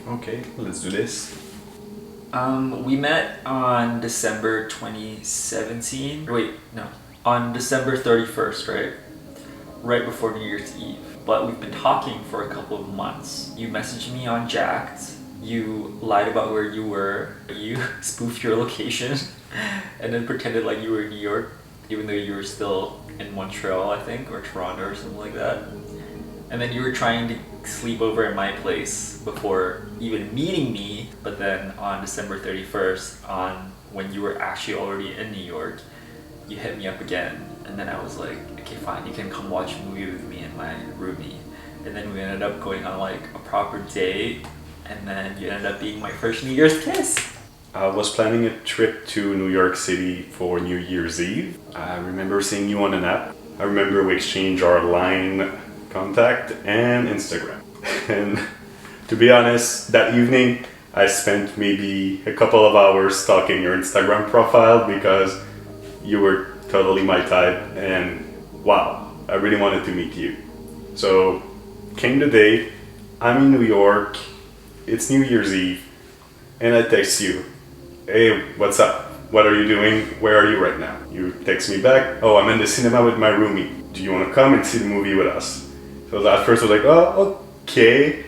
Okay, let's do this. We met on December 2017. Wait, no. On December 31st, right? Right before New Year's Eve. But we've been talking for a couple of months. You messaged me on Jacked. You lied about where you were. You spoofed your location and then pretended like you were in New York, even though you were still in Montreal, I think, or Toronto or something like that. And then you were trying to sleep over at my place before even meeting me. But then on December 31st, on when you were actually already in New York, you hit me up again. And then I was like, okay, fine, you can come watch a movie with me and my roomie. And then we ended up going on like a proper date. And then you ended up being my first New Year's kiss. I was planning a trip to New York City for New Year's Eve. I remember seeing you on an app. I remember we exchanged our line contact and Instagram. And to be honest, that evening I spent maybe a couple of hours stalking your Instagram profile because you were totally my type and wow, I really wanted to meet you. So came the day, I'm in New York, it's New Year's Eve, and I text you, hey, what's up? What are you doing? Where are you right now? You text me back, oh, I'm in the cinema with my roomie. Do you want to come and see the movie with us? So at first I was like, oh, okay.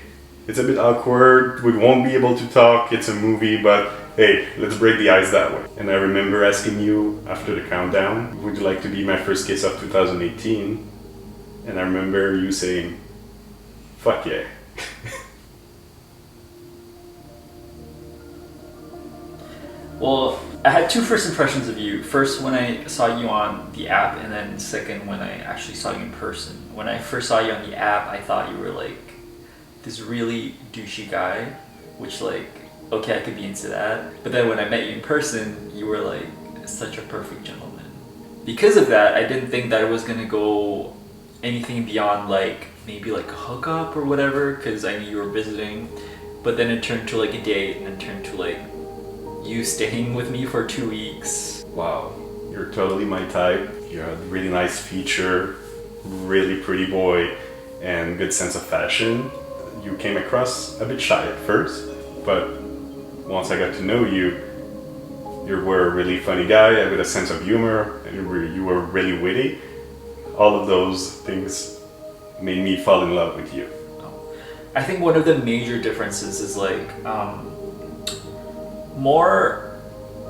It's a bit awkward. We won't be able to talk. It's a movie, but hey, let's break the ice that way. And I remember asking you after the countdown, would you like to be my first kiss of 2018? And I remember you saying, fuck yeah. Well, I had two first impressions of you. First, when I saw you on the app, and then second, when I actually saw you in person. When I first saw you on the app, I thought you were like this really douchey guy, which like, okay, I could be into that. But then when I met you in person, you were like such a perfect gentleman. Because of that, I didn't think that it was gonna go anything beyond like maybe like a hookup or whatever, because I knew you were visiting. But then it turned to like a date, and turned to like you staying with me for 2 weeks. Wow, you're totally my type. You have a really nice feature, really pretty boy, and good sense of fashion. You came across a bit shy at first, but once I got to know you, you were a really funny guy with a sense of humor, and you were really witty. All of those things made me fall in love with you. I think one of the major differences is like more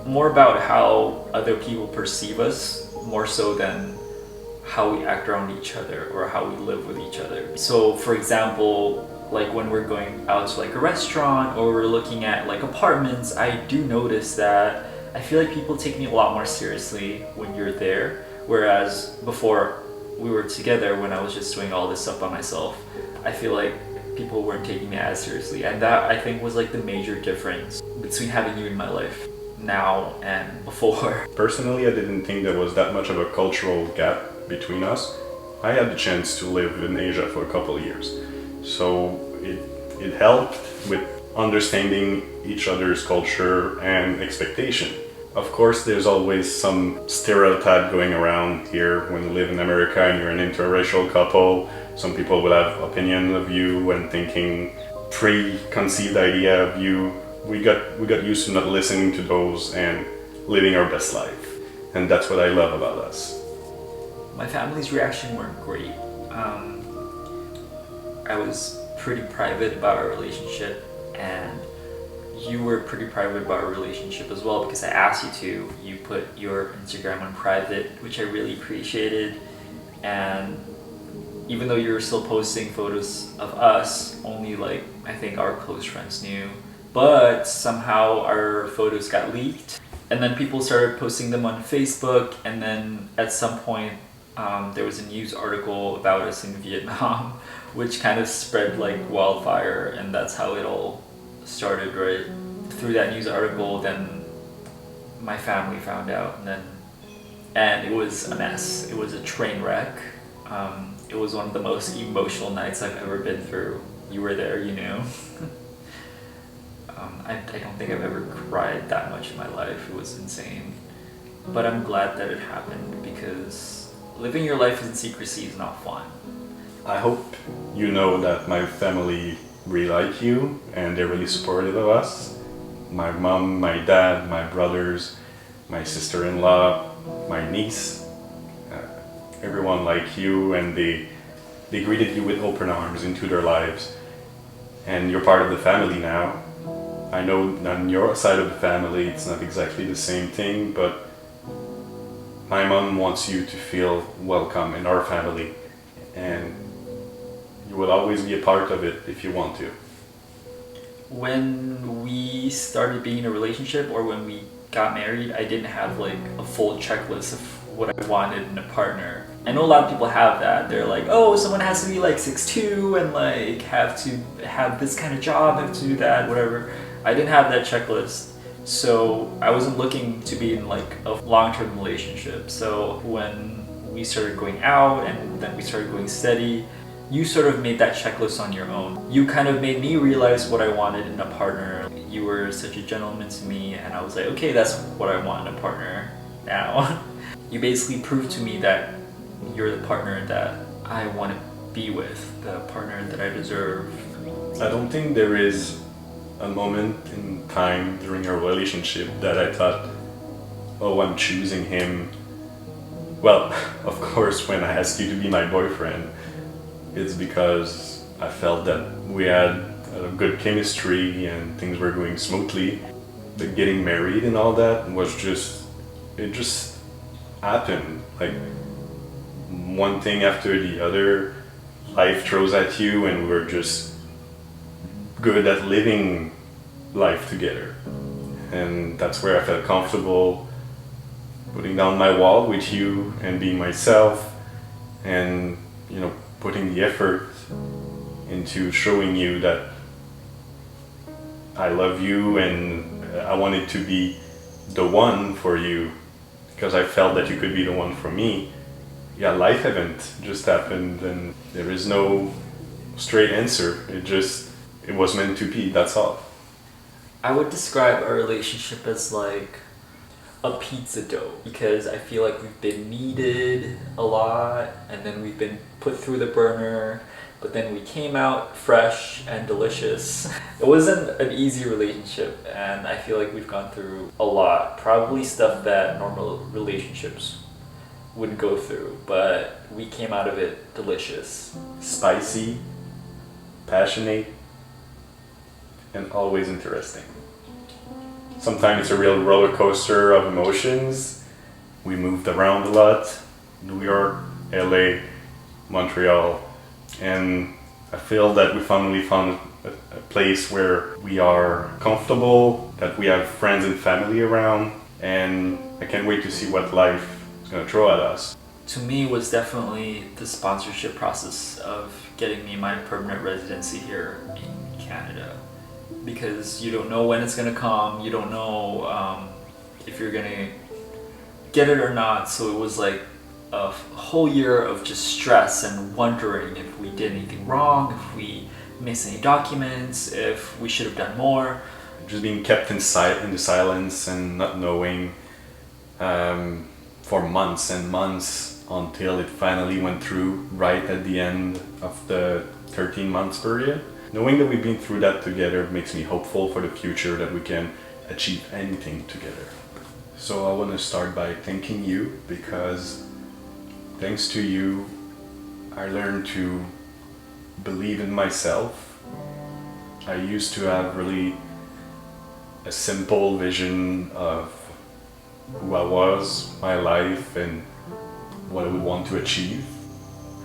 about how other people perceive us, more so than how we act around each other or how we live with each other. So for example, like when we're going out to like a restaurant or we're looking at like apartments, I do notice that I feel like people take me a lot more seriously when you're there, whereas before we were together, when I was just doing all this stuff by myself, I feel like people weren't taking me as seriously. And that I think was like the major difference between having you in my life now and before. Personally, I didn't think there was that much of a cultural gap between us. I had the chance to live in Asia for a couple of years, so it helped with understanding each other's culture and expectation. Of course, there's always some stereotype going around here when you live in America and you're an interracial couple. Some people will have opinions of you and thinking preconceived idea of you. We got used to not listening to those and living our best life. And that's what I love about us. My family's reaction weren't great. I was pretty private about our relationship, and you were pretty private about our relationship as well because I asked you to. You put your Instagram on private, which I really appreciated. And even though you were still posting photos of us, only like I think our close friends knew. But somehow our photos got leaked, and then people started posting them on Facebook, and then at some point there was a news article about us in Vietnam, which kind of spread like wildfire, and that's how it all started, right? Through that news article, then my family found out, and it was a mess. It was a train wreck. It was one of the most emotional nights I've ever been through. You were there, you knew. I don't think I've ever cried that much in my life. It was insane. But I'm glad that it happened because living your life in secrecy is not fun. I hope you know that my family really like you and they're really supportive of us. My mom, my dad, my brothers, my sister-in-law, my niece, everyone like you, and they greeted you with open arms into their lives. And you're part of the family now. I know on your side of the family it's not exactly the same thing, but my mom wants you to feel welcome in our family, and you will always be a part of it if you want to. When we started being in a relationship or when we got married, I didn't have like a full checklist of what I wanted in a partner. I know a lot of people have that. They're like, oh, someone has to be like 6'2" and like have to have this kind of job, have to do that, whatever. I didn't have that checklist. So I wasn't looking to be in like a long-term relationship. So when we started going out and then we started going steady, you sort of made that checklist on your own. You kind of made me realize what I wanted in a partner. You were such a gentleman to me, and I was like, okay, that's what I want in a partner now. You basically proved to me that you're the partner that I want to be with, the partner that I deserve. I don't think there is a moment in time during our relationship that I thought, oh, I'm choosing him. Well, of course, when I asked you to be my boyfriend, it's because I felt that we had a good chemistry and things were going smoothly. But getting married and all that was it just happened. Like one thing after the other, life throws at you, and we're just good at living life together. And that's where I felt comfortable putting down my wall with you and being myself, and putting the effort into showing you that I love you and I wanted to be the one for you because I felt that you could be the one for me. Yeah, life event just happened and there is no straight answer. It was meant to be, that's all. I would describe our relationship as like a pizza dough, because I feel like we've been kneaded a lot and then we've been put through the burner, but then we came out fresh and delicious. It wasn't an easy relationship, and I feel like we've gone through a lot, probably stuff that normal relationships wouldn't go through, but we came out of it delicious. Spicy, passionate, and always interesting. Sometimes it's a real roller coaster of emotions. We moved around a lot, New York, LA, Montreal, and I feel that we finally found a place where we are comfortable, that we have friends and family around, and I can't wait to see what life is going to throw at us. To me, it was definitely the sponsorship process of getting me my permanent residency here in Canada. Because you don't know when it's gonna come, you don't know if you're gonna get it or not. So it was like a whole year of just stress and wondering if we did anything wrong, if we missed any documents, if we should have done more. Just being kept in the silence and not knowing for months and months until it finally went through right at the end of the 13 months period. Knowing that we've been through that together makes me hopeful for the future, that we can achieve anything together. So I want to start by thanking you, because thanks to you, I learned to believe in myself. I used to have really a simple vision of who I was, my life, and what I would want to achieve.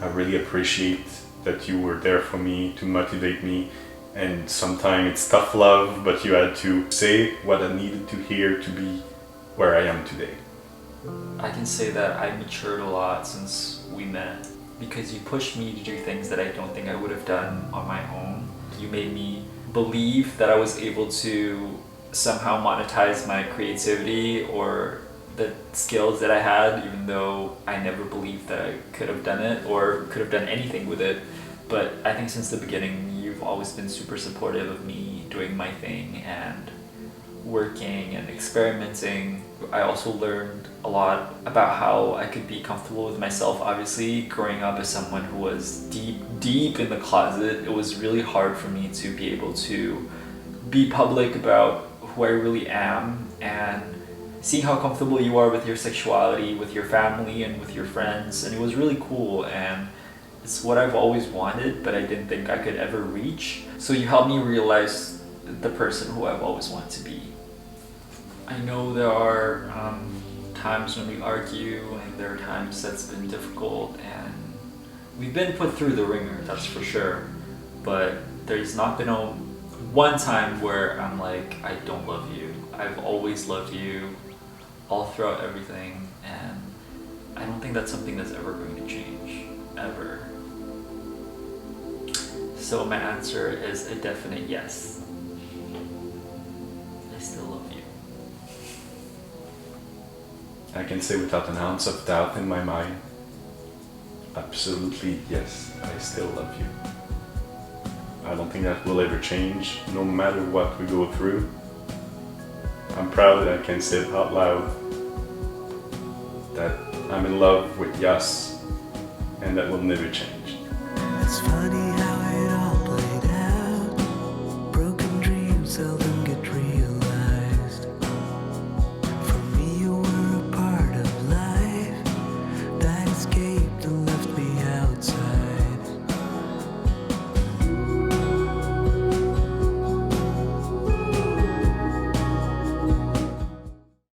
I really appreciate that you were there for me to motivate me, and sometimes it's tough love, but you had to say what I needed to hear to be where I am today. I can say that I matured a lot since we met, because you pushed me to do things that I don't think I would have done on my own. You made me believe that I was able to somehow monetize my creativity or the skills that I had, even though I never believed that I could have done it or could have done anything with it. But I think since the beginning, you've always been super supportive of me doing my thing, and working and experimenting, I also learned a lot about how I could be comfortable with myself. Obviously, growing up as someone who was deep in the closet, it was really hard for me to be able to be public about who I really am, and seeing how comfortable you are with your sexuality, with your family, and with your friends. And it was really cool, and it's what I've always wanted, but I didn't think I could ever reach. So you helped me realize the person who I've always wanted to be. I know there are times when we argue, and there are times that's been difficult, and we've been put through the ringer, that's for sure. But there's not been one time where I'm like, I don't love you. I've always loved you all throughout everything, and I don't think that's something that's ever going to change, ever. So my answer is a definite yes. I still love you. I can say without an ounce of doubt in my mind, absolutely yes, I still love you. I don't think that will ever change, no matter what we go through. I'm proud that I can say it out loud, that I'm in love with Yas, and that will never change. It's funny how